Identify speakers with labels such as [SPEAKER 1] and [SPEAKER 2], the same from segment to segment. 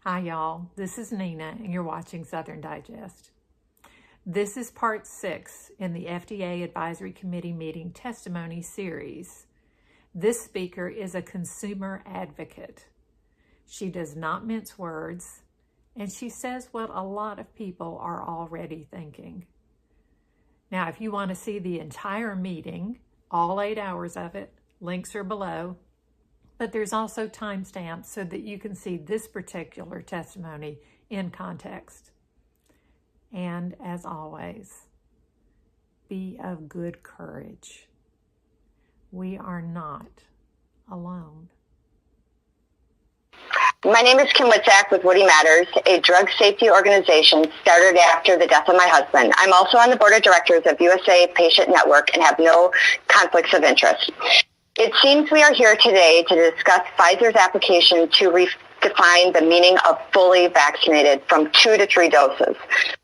[SPEAKER 1] Hi y'all, this is Nina and you're watching Southern Digest. This is part 6 in the FDA Advisory Committee meeting testimony series. This speaker is a consumer advocate. She does not mince words and she says what a lot of people are already thinking. Now, if you want to see the entire meeting, all 8 hours of it, links are below. But there's also timestamps so that you can see this particular testimony in context. And as always, be of good courage. We are not alone.
[SPEAKER 2] My name is Kim Witczak with Woody Matters, a drug safety organization started after the death of my husband. I'm also on the board of directors of USA Patient Network and have no conflicts of interest. It seems we are here today to discuss Pfizer's application to redefine the meaning of fully vaccinated from 2 to 3 doses.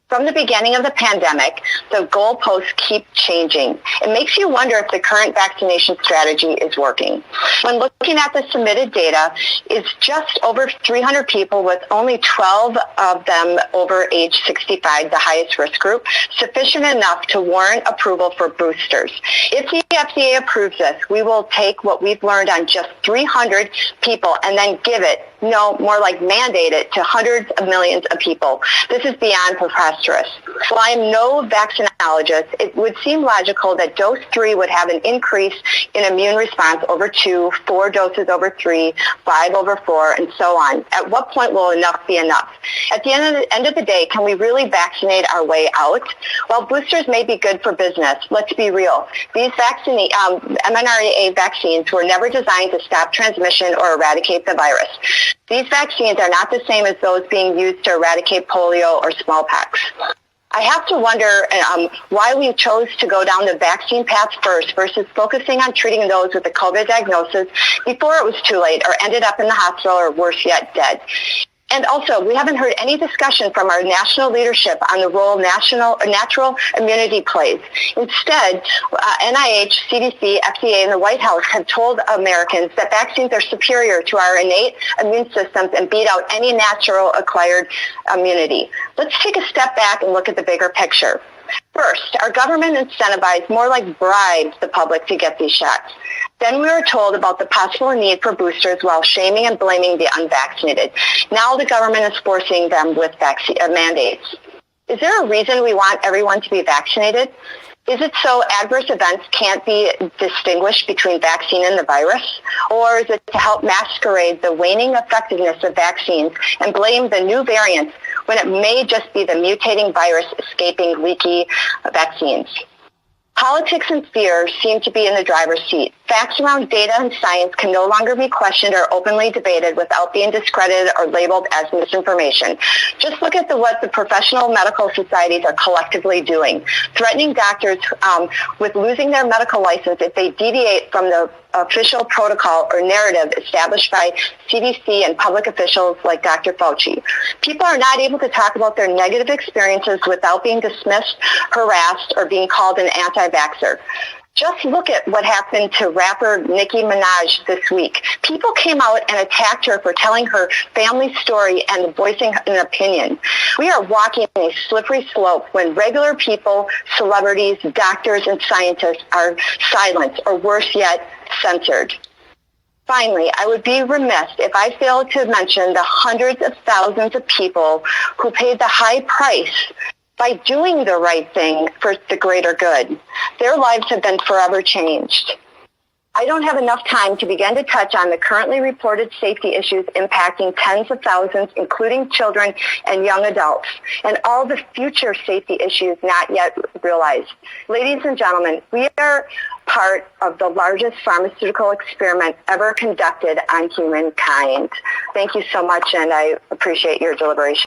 [SPEAKER 2] From the beginning of the pandemic, the goalposts keep changing. It makes you wonder if the current vaccination strategy is working. When looking at the submitted data, it's just over 300 people with only 12 of them over age 65, the highest risk group, sufficient enough to warrant approval for boosters. If the FDA approves this, we will take what we've learned on just 300 people and then give it, no, more like mandate it to hundreds of millions of people. This is beyond preposterous. While I'm no vaccinologist, it would seem logical that dose 3 would have an increase in immune response over 2, 4 doses over 3, 5 over 4, and so on. At what point will enough be enough? At the end of the day, can we really vaccinate our way out? While boosters may be good for business, let's be real. These mRNA vaccines were never designed to stop transmission or eradicate the virus. These vaccines are not the same as those being used to eradicate polio or smallpox. I have to wonder why we chose to go down the vaccine path first versus focusing on treating those with a COVID diagnosis before it was too late or ended up in the hospital or worse yet, dead. And also, we haven't heard any discussion from our national leadership on the role natural immunity plays. Instead, NIH, CDC, FDA, and the White House have told Americans that vaccines are superior to our innate immune systems and beat out any natural acquired immunity. Let's take a step back and look at the bigger picture. First, our government incentivized, more like bribed, the public to get these shots. Then we were told about the possible need for boosters while shaming and blaming the unvaccinated. Now the government is forcing them with mandates. Is there a reason we want everyone to be vaccinated? Is it so adverse events can't be distinguished between vaccine and the virus? Or is it to help masquerade the waning effectiveness of vaccines and blame the new variants when it may just be the mutating virus escaping leaky vaccines? Politics and fear seem to be in the driver's seat. Facts around data and science can no longer be questioned or openly debated without being discredited or labeled as misinformation. Just look at what the professional medical societies are collectively doing, threatening doctors with losing their medical license if they deviate from the official protocol or narrative established by CDC and public officials like Dr. Fauci. People are not able to talk about their negative experiences without being dismissed, harassed, or being called an anti-vaxxer. Just look at what happened to rapper Nicki Minaj this week. People came out and attacked her for telling her family story and voicing an opinion. We are walking a slippery slope when regular people, celebrities, doctors, and scientists are silenced, or worse yet, censored. Finally, I would be remiss if I failed to mention the hundreds of thousands of people who paid the high price by doing the right thing for the greater good. Their lives have been forever changed. I don't have enough time to begin to touch on the currently reported safety issues impacting tens of thousands, including children and young adults, and all the future safety issues not yet realized. Ladies and gentlemen, we are part of the largest pharmaceutical experiment ever conducted on humankind. Thank you so much, and I appreciate your deliberation.